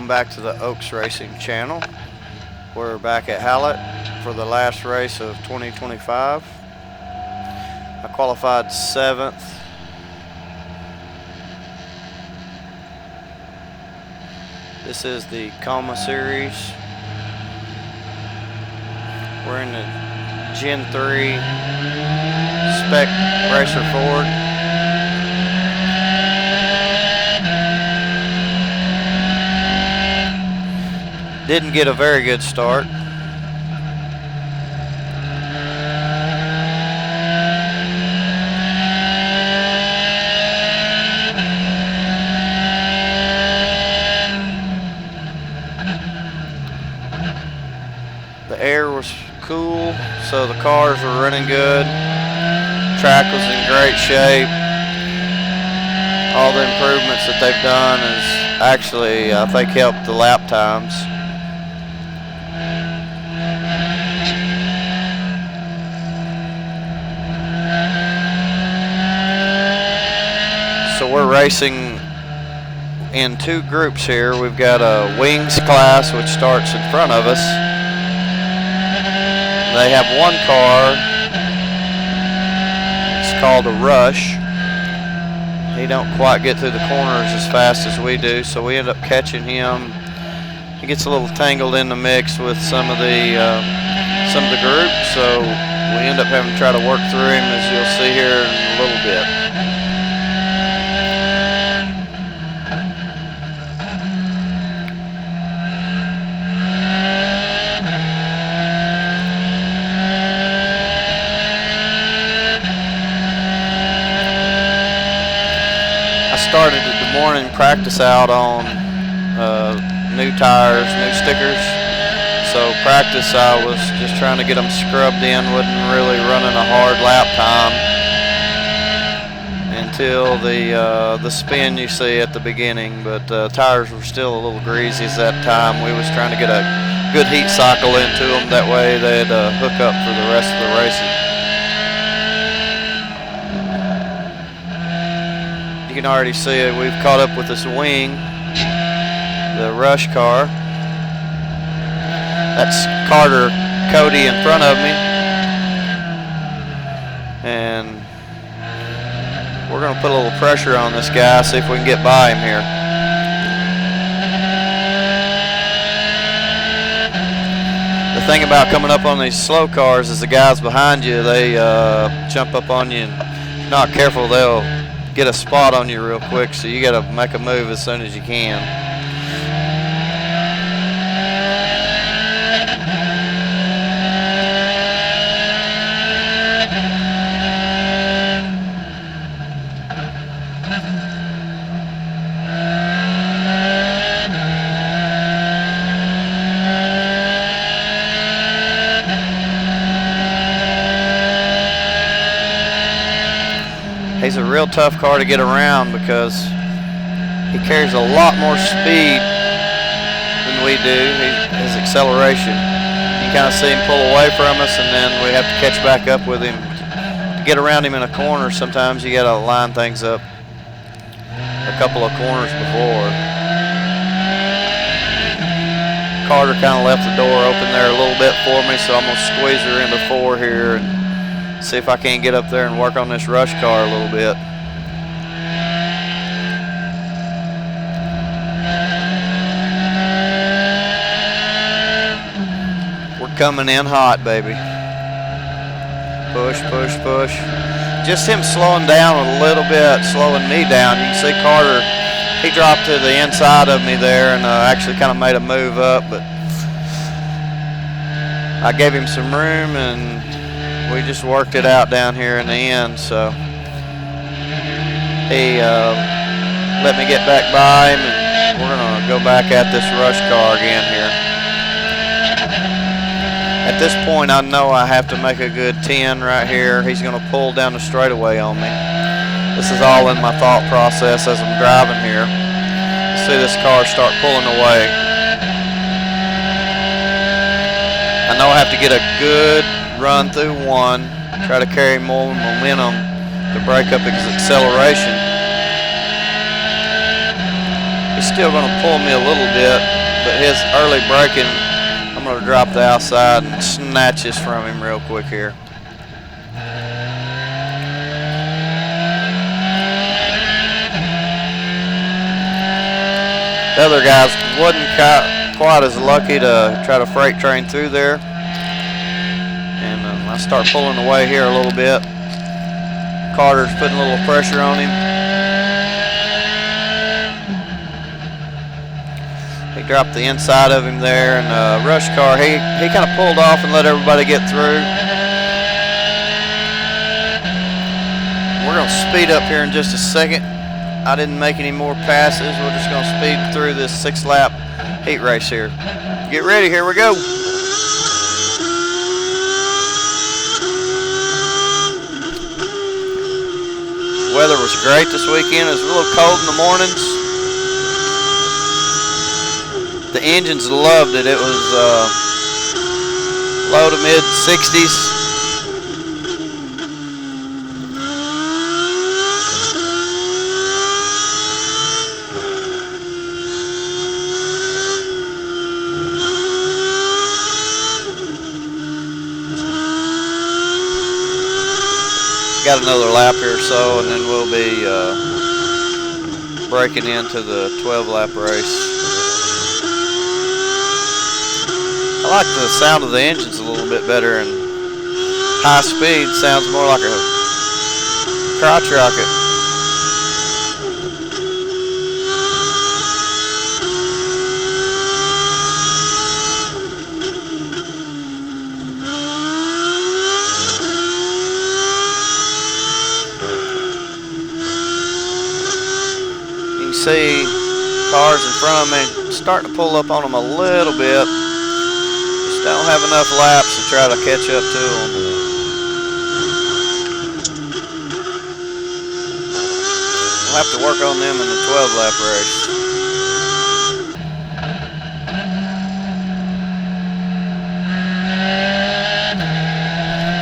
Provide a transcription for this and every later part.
Welcome back to the Oaks Racing channel. We're back at Hallett for the last race of 2025. I qualified 7th. This is the Coma Series. We're in the Gen 3 Spec Racer Ford. Didn't get a very good start. The air was cool, so the cars were running good. Track was in great shape. All the improvements that they've done has actually, I think, helped the lap times. So we're racing in two groups here. We've got a wings class, which starts in front of us. They have one car. It's called a Rush. He don't quite get through the corners as fast as we do, so we end up catching him. He gets a little tangled in the mix with some of the group, so we end up having to try to work through him, as you'll see here in a little bit. Started the morning practice out on new tires, new stickers. So practice, I was just trying to get them scrubbed in, wasn't really running a hard lap time until the spin you see at the beginning. But tires were still a little greasy at that time. We was trying to get a good heat cycle into them, that way they'd hook up for the rest of the racing. You can already see it. We've caught up with this wing, the Rush car. That's Carter Cody in front of me, and we're going to put a little pressure on this guy, see if we can get by him here. The thing about coming up on these slow cars is the guys behind you, they jump up on you, and if you're not careful, they'll get a spot on you real quick, so you got to make a move as soon as you can. He's a real tough car to get around because he carries a lot more speed than we do. His acceleration. You kind of see him pull away from us, and then we have to catch back up with him. To get around him in a corner, sometimes you got to line things up a couple of corners before. Carter kind of left the door open there a little bit for me, so I'm going to squeeze her into 4 here and see if I can't get up there and work on this Rush car a little bit. We're coming in hot, baby. Push, push, push. Just him slowing down a little bit, slowing me down. You can see Carter, he dropped to the inside of me there and actually kind of made a move up, but I gave him some room and we just worked it out down here in the end. So he let me get back by him, and we're going to go back at this Rush car again here. At this point, I know I have to make a good 10 right here. He's going to pull down the straightaway on me. This is all in my thought process as I'm driving here. See this car start pulling away. I know I have to get a good run through 1, try to carry more momentum to break up his acceleration. He's still going to pull me a little bit. his early braking, I'm going to drop the outside and snatch this from him real quick here. The other guys wasn't quite as lucky to try to freight train through there. And I start pulling away here a little bit. Carter's putting a little pressure on him. He dropped the inside of him there, and rush car, he kind of pulled off and let everybody get through. We're going to speed up here in just a second. I didn't make any more passes. We're just going to speed through this 6-lap heat race here. Get ready, here we go. Weather was great this weekend. It was a little cold in the mornings. The engines loved it. It was low to mid 60s. Got another lap here or so, and then we'll be breaking into the 12-lap race. I like the sound of the engines a little bit better, and high speed sounds more like a crotch rocket. See cars in front of me starting to pull up on them a little bit. Just don't have enough laps to try to catch up to them. We'll have to work on them in the 12-lap race.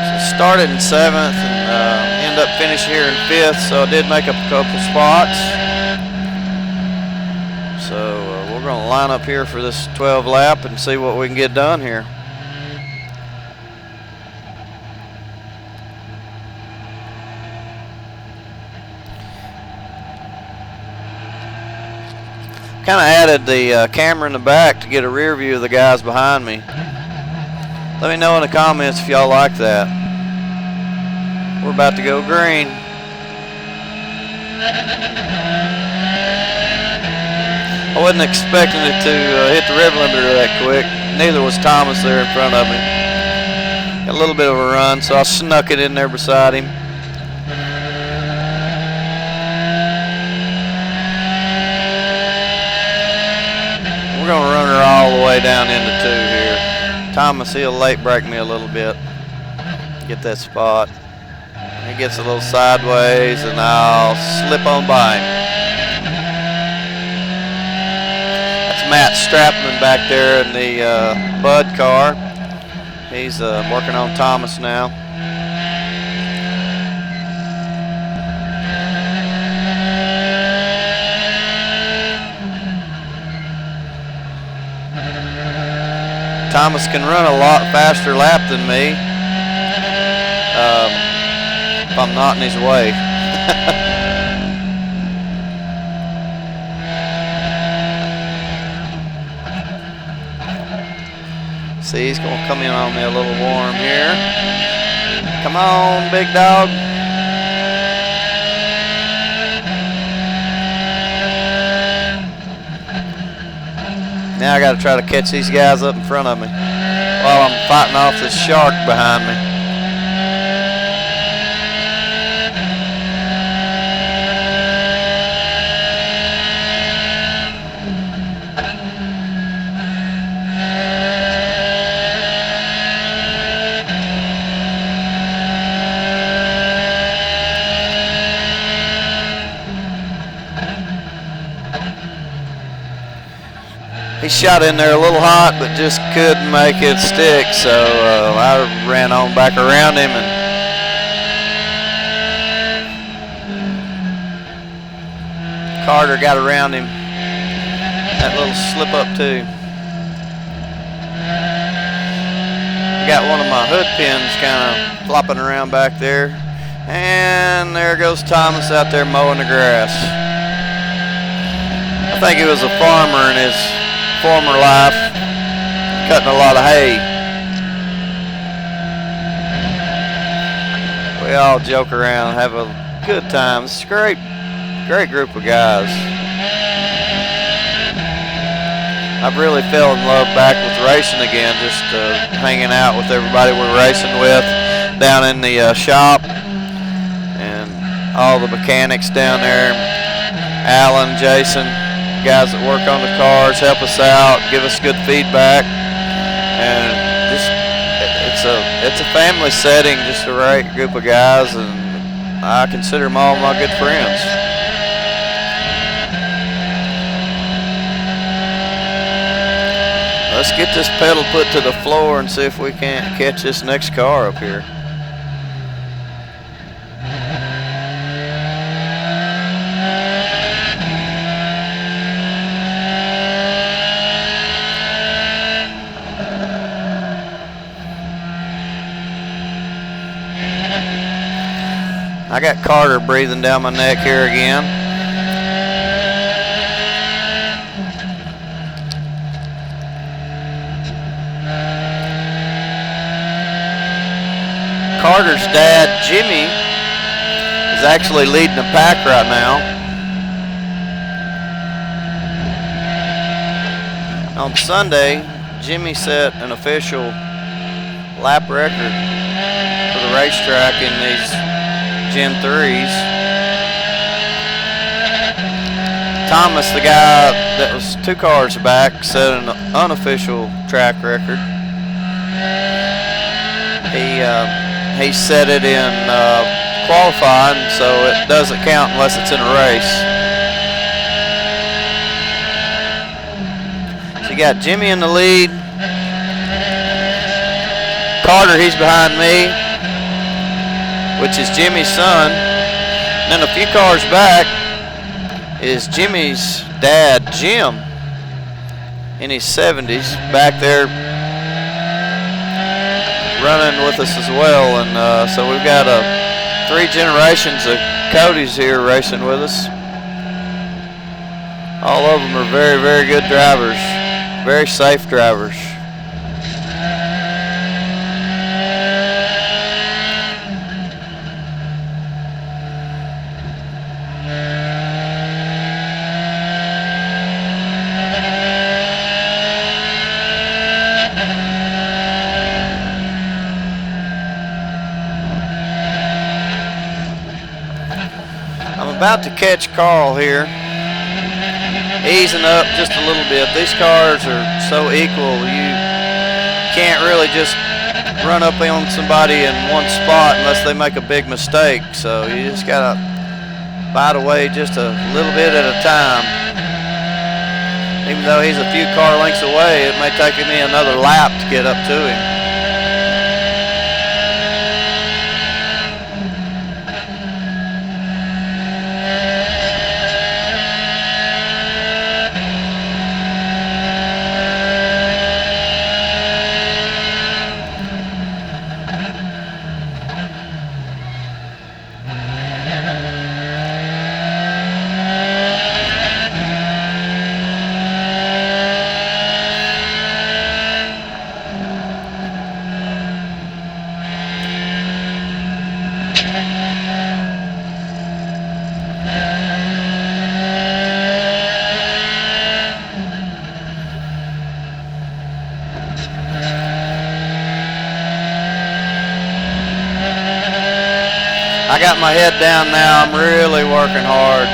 So started in 7th and end up finishing here in 5th, so I did make up a couple spots. So we're going to line up here for this 12 lap and see what we can get done here. Kind of added the camera in the back to get a rear view of the guys behind me. Let me know in the comments if y'all like that. We're about to go green. I wasn't expecting it to hit the rev limiter that quick. Neither was Thomas there in front of me. Got a little bit of a run, so I snuck it in there beside him. We're going to run her all the way down into 2 here. Thomas, he'll late brake me a little bit. Get that spot. He gets a little sideways, and I'll slip on by him. Matt Strapman back there in the Bud car. He's working on Thomas now. Thomas can run a lot faster lap than me if I'm not in his way. See, he's going to come in on me a little warm here. Come on, big dog. Now I got to try to catch these guys up in front of me while I'm fighting off this shark behind me. He shot in there a little hot, but just couldn't make it stick, so I ran on back around him, and Carter got around him. That little slip up too. Got one of my hood pins kind of flopping around back there. And there goes Thomas out there mowing the grass. I think he was a farmer in his former life, cutting a lot of hay. We all joke around, have a good time. It's a great group of guys. I've really fell in love back with racing again, just hanging out with everybody we're racing with down in the shop, and all the mechanics down there, Alan, Jason, guys that work on the cars, help us out, give us good feedback, and just it's a family setting, just a right group of guys, and I consider them all my good friends. Let's get this pedal put to the floor and see if we can't catch this next car up here. I got Carter breathing down my neck here again. Carter's dad, Jimmy, is actually leading the pack right now. On Sunday, Jimmy set an official lap record for the racetrack in these Gen 3s. Thomas, the guy that was 2 cars back, set an unofficial track record. He set it in qualifying, so it doesn't count unless it's in a race. So you got Jimmy in the lead. Carter, he's behind me, which is Jimmy's son. And then a few cars back is Jimmy's dad, Jim, in his 70s, back there running with us as well. And so we've got 3 generations of Codys here racing with us. All of them are very, very good drivers, very safe drivers. About to catch Carl here, easing up just a little bit. These cars are so equal, you can't really just run up on somebody in one spot unless they make a big mistake. So you just gotta bite away just a little bit at a time. Even though he's a few car lengths away, it may take me another lap to get up to him. I got my head down now. I'm really working hard,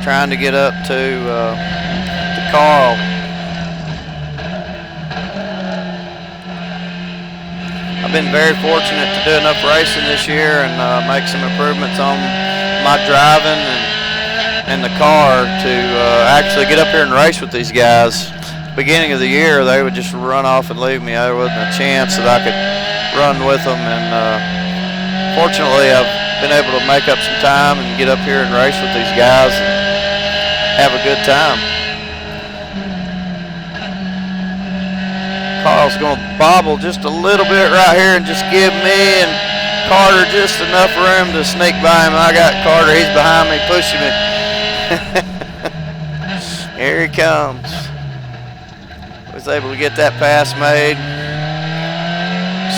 trying to get up to Carl. I've been very fortunate to do enough racing this year and make some improvements on my driving and the car to actually get up here and race with these guys. Beginning of the year, they would just run off and leave me. There wasn't a chance that I could run with them, and fortunately, I've been able to make up some time and get up here and race with these guys and have a good time. Carl's going to bobble just a little bit right here and just give me and Carter just enough room to sneak by him. I got Carter. He's behind me, pushing me. Here he comes. Was able to get that pass made.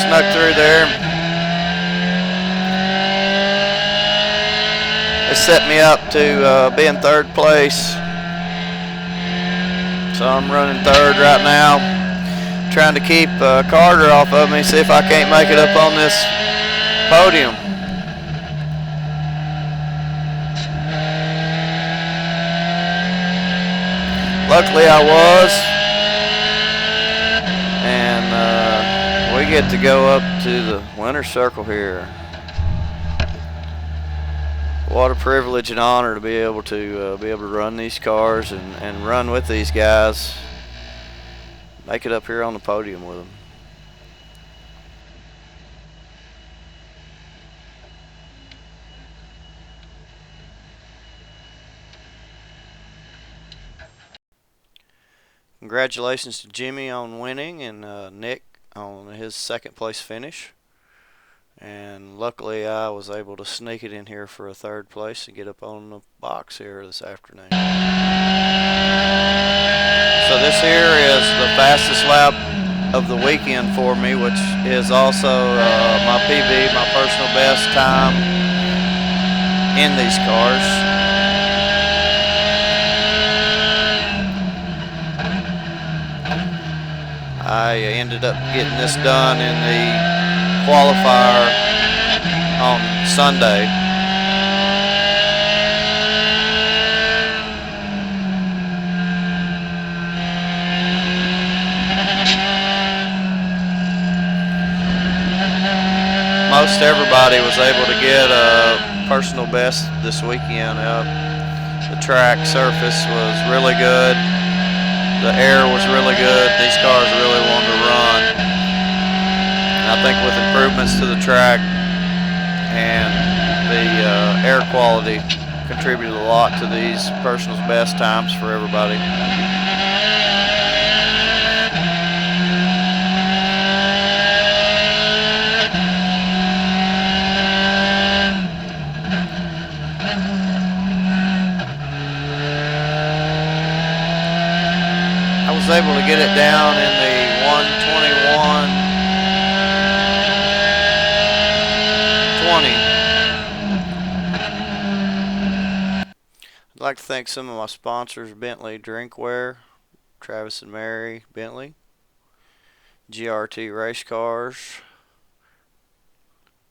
Snuck through there. It set me up to be in third place. So I'm running third right now. Trying to keep Carter off of me, see if I can't make it up on this podium. Luckily I was. And we get to go up to the winner's circle here. What a privilege and honor to be able to run these cars and run with these guys. Make it up here on the podium with them. Congratulations to Jimmy on winning and Nick on his second place finish. And luckily I was able to sneak it in here for a third place and get up on the box here this afternoon. So this here is the fastest lap of the weekend for me, which is also my PB, my personal best time in these cars. I ended up getting this done in the qualifier on Sunday. Most everybody was able to get a personal best this weekend. The track surface was really good. The air was really good. These cars really wanted to run. And I think with improvements to the track and the air quality contributed a lot to these personal best times for everybody. I was able to get it down in the 121.20. I'd like to thank some of my sponsors: Bentley Drinkware, Travis and Mary Bentley, GRT Race Cars,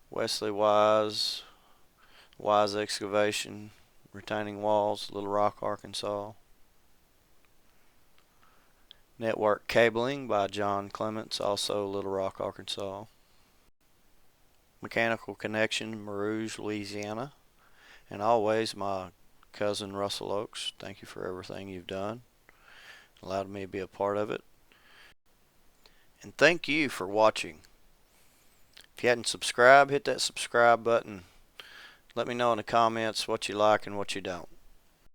Wesley Wise, Wise Excavation, Retaining Walls, Little Rock, Arkansas. Network Cabling by John Clements, also Little Rock, Arkansas. Mechanical Connection, Marouge, Louisiana. And always my cousin Russell Oakes. Thank you for everything you've done. Allowed me to be a part of it. And thank you for watching. If you hadn't subscribed, hit that subscribe button. Let me know in the comments what you like and what you don't.